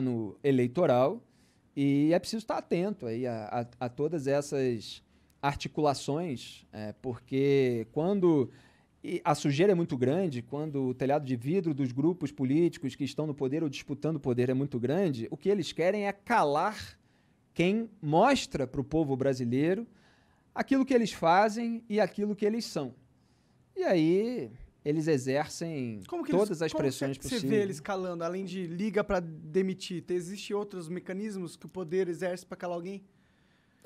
ano eleitoral e é preciso estar atento aí a todas essas articulações, porque quando a sujeira é muito grande, quando o telhado de vidro dos grupos políticos que estão no poder ou disputando o poder é muito grande, o que eles querem é calar quem mostra para o povo brasileiro aquilo que eles fazem e aquilo que eles são. E aí eles exercem todas as pressões possíveis. Você vê eles calando, além de liga para demitir, existem outros mecanismos que o poder exerce para calar alguém?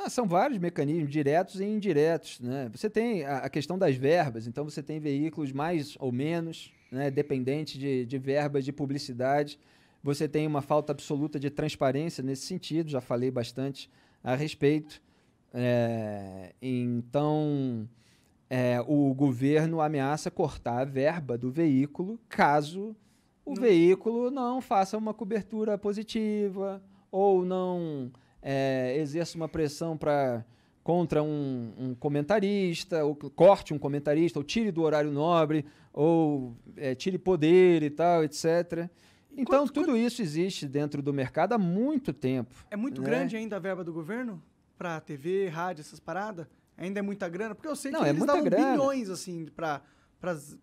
São vários mecanismos, diretos e indiretos, né? Você tem a questão das verbas, então você tem veículos mais ou menos, né, dependente de verbas de publicidade. Você tem uma falta absoluta de transparência nesse sentido, já falei bastante a respeito. Então, o governo ameaça cortar a verba do veículo caso o veículo não faça uma cobertura positiva ou não exerça uma pressão contra um comentarista, ou corte um comentarista, ou tire do horário nobre, ou tire poder e tal, etc. Então, tudo isso existe dentro do mercado há muito tempo. É muito grande ainda a verba do governo para TV, rádio, essas paradas? Ainda é muita grana? Porque eu sei que eles davam bilhões, assim, para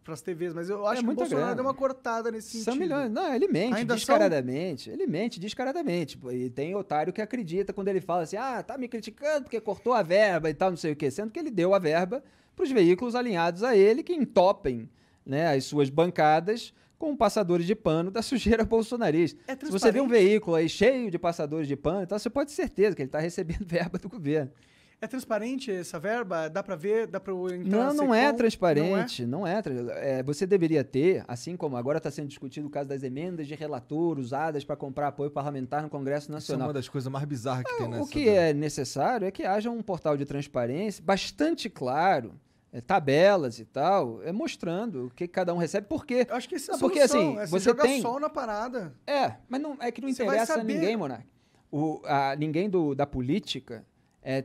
as TVs, mas eu acho que o Bolsonaro deu uma cortada nesse sentido. São milhões. Não, ele mente ainda descaradamente. Ele mente descaradamente. E tem otário que acredita quando ele fala assim, tá me criticando porque cortou a verba e tal, não sei o quê. Sendo que ele deu a verba para os veículos alinhados a ele que entopem, né, as suas bancadas com passadores de pano da sujeira bolsonarista. Se você vê um veículo aí cheio de passadores de pano, então você pode ter certeza que ele está recebendo verba do governo. É transparente essa verba? Dá para ver? Dá para entrar? Não é transparente. Não é. Você deveria ter, assim como agora está sendo discutido o caso das emendas de relator usadas para comprar apoio parlamentar no Congresso Nacional. Isso é uma das coisas mais bizarras que tem nessa. O que é necessário é que haja um portal de transparência bastante claro, tabelas e tal, mostrando o que cada um recebe. Porque, eu acho que isso é porque assim, você joga tem sol na parada. Mas não é que não interessa a ninguém, Monark. Ninguém da política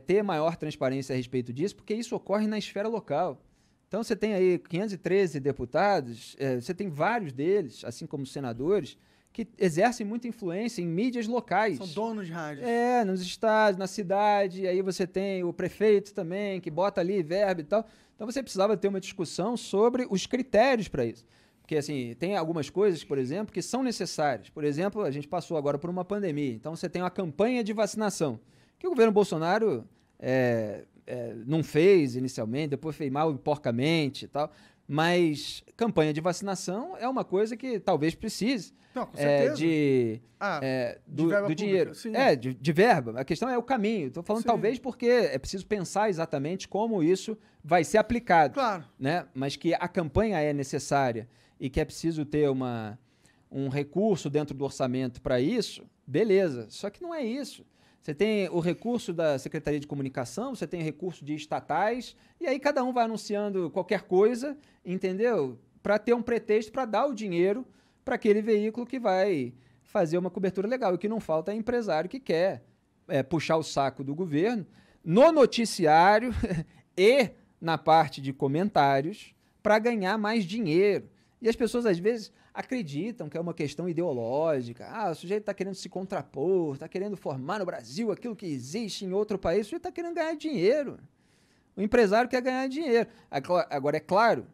ter maior transparência a respeito disso, porque isso ocorre na esfera local. Então, você tem aí 513 deputados, você tem vários deles, assim como senadores, que exercem muita influência em mídias locais. São donos de rádio. Nos estados, na cidade, aí você tem o prefeito também, que bota ali verba e tal. Então, você precisava ter uma discussão sobre os critérios para isso. Porque, assim, tem algumas coisas, por exemplo, que são necessárias. Por exemplo, a gente passou agora por uma pandemia, então você tem uma campanha de vacinação, que o governo Bolsonaro não fez inicialmente, depois fez mal e porcamente e tal, mas campanha de vacinação é uma coisa que talvez precise. Não, com certeza. Do dinheiro. De verba. A questão é o caminho. Estou falando talvez porque é preciso pensar exatamente como isso vai ser aplicado. Claro. Né? Mas que a campanha é necessária e que é preciso ter um recurso dentro do orçamento para isso, beleza. Só que não é isso. Você tem o recurso da Secretaria de Comunicação, você tem recurso de estatais, e aí cada um vai anunciando qualquer coisa, entendeu? Para ter um pretexto para dar o dinheiro para aquele veículo que vai fazer uma cobertura legal. E o que não falta é empresário que quer puxar o saco do governo no noticiário e na parte de comentários para ganhar mais dinheiro. E as pessoas, às vezes, acreditam que é uma questão ideológica. O sujeito está querendo se contrapor, está querendo formar no Brasil aquilo que existe em outro país. O sujeito está querendo ganhar dinheiro. O empresário quer ganhar dinheiro. Agora, é claro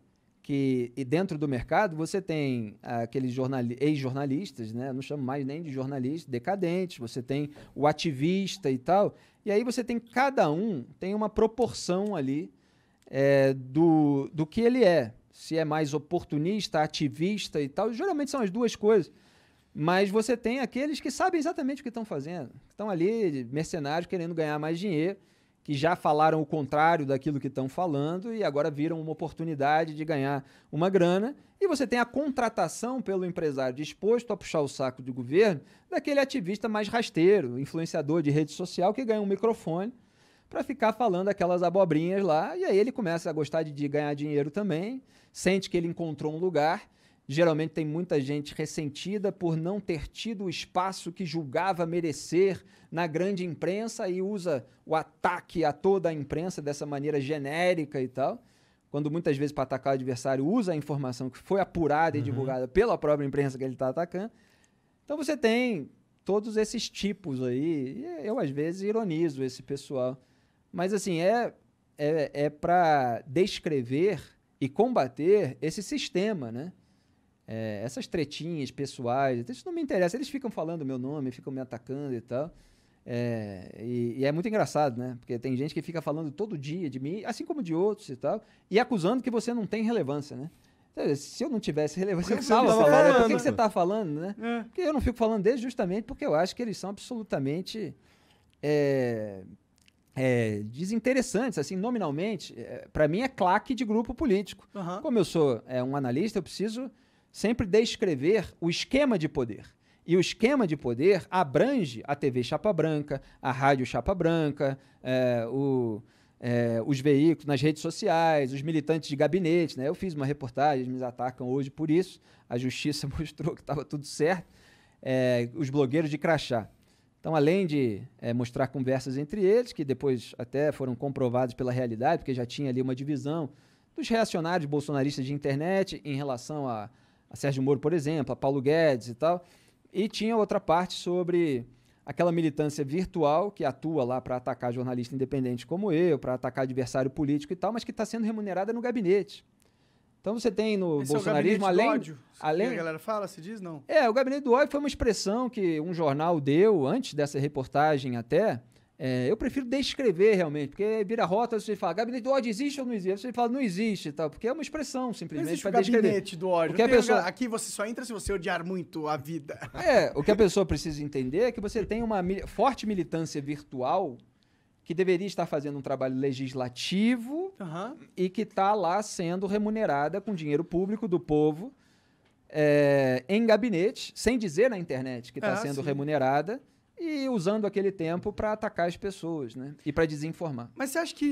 que dentro do mercado você tem aqueles ex-jornalistas, né? Eu não chamo mais nem de jornalistas, decadentes. Você tem o ativista e tal. E aí você tem, cada um tem uma proporção ali do que ele é. Se é mais oportunista, ativista e tal, geralmente são as duas coisas. Mas você tem aqueles que sabem exatamente o que estão fazendo. Estão ali, mercenários, querendo ganhar mais dinheiro, que já falaram o contrário daquilo que estão falando e agora viram uma oportunidade de ganhar uma grana. E você tem a contratação pelo empresário disposto a puxar o saco do governo daquele ativista mais rasteiro, influenciador de rede social, que ganha um microfone para ficar falando aquelas abobrinhas lá, e aí ele começa a gostar de ganhar dinheiro também, sente que ele encontrou um lugar. Geralmente tem muita gente ressentida por não ter tido o espaço que julgava merecer na grande imprensa e usa o ataque a toda a imprensa dessa maneira genérica e tal, quando muitas vezes para atacar o adversário usa a informação que foi apurada e divulgada pela própria imprensa que ele está atacando. Então você tem todos esses tipos aí. Eu, às vezes, ironizo esse pessoal. Mas, assim, é para descrever e combater esse sistema, né? Essas tretinhas pessoais, isso não me interessa. Eles ficam falando meu nome, ficam me atacando e tal. E é muito engraçado, né? Porque tem gente que fica falando todo dia de mim, assim como de outros e tal, e acusando que você não tem relevância, né? Se eu não tivesse relevância, eu não estava falando. Por que você está falando, né? Porque eu não fico falando deles justamente porque eu acho que eles são absolutamente desinteressantes, assim, nominalmente. Para mim é claque de grupo político. Uhum. Como eu sou um analista, eu preciso sempre descrever o esquema de poder. E o esquema de poder abrange a TV Chapa Branca, a Rádio Chapa Branca, os veículos nas redes sociais, os militantes de gabinete, né? Eu fiz uma reportagem, eles me atacam hoje por isso, a justiça mostrou que estava tudo certo, os blogueiros de crachá. Então, além de mostrar conversas entre eles, que depois até foram comprovadas pela realidade, porque já tinha ali uma divisão dos reacionários bolsonaristas de internet em relação a Sérgio Moro, por exemplo, a Paulo Guedes e tal, e tinha outra parte sobre aquela militância virtual que atua lá para atacar jornalista independente como eu, para atacar adversário político e tal, mas que está sendo remunerada no gabinete. Então você tem no bolsonarismo, é o gabinete do ódio, que a galera fala, se diz, não? O gabinete do ódio foi uma expressão que um jornal deu antes dessa reportagem até. Eu prefiro descrever realmente, porque vira rota, você fala, gabinete do ódio existe ou não existe? Você fala, não existe, tal, porque é uma expressão simplesmente para descrever. Gabinete do ódio. Aqui você só entra se você odiar muito a vida. O que a pessoa precisa entender é que você tem uma forte militância virtual que deveria estar fazendo um trabalho legislativo e que está lá sendo remunerada com dinheiro público do povo em gabinete, sem dizer na internet que está sendo remunerada, e usando aquele tempo para atacar as pessoas, né? E para desinformar. Mas você acha que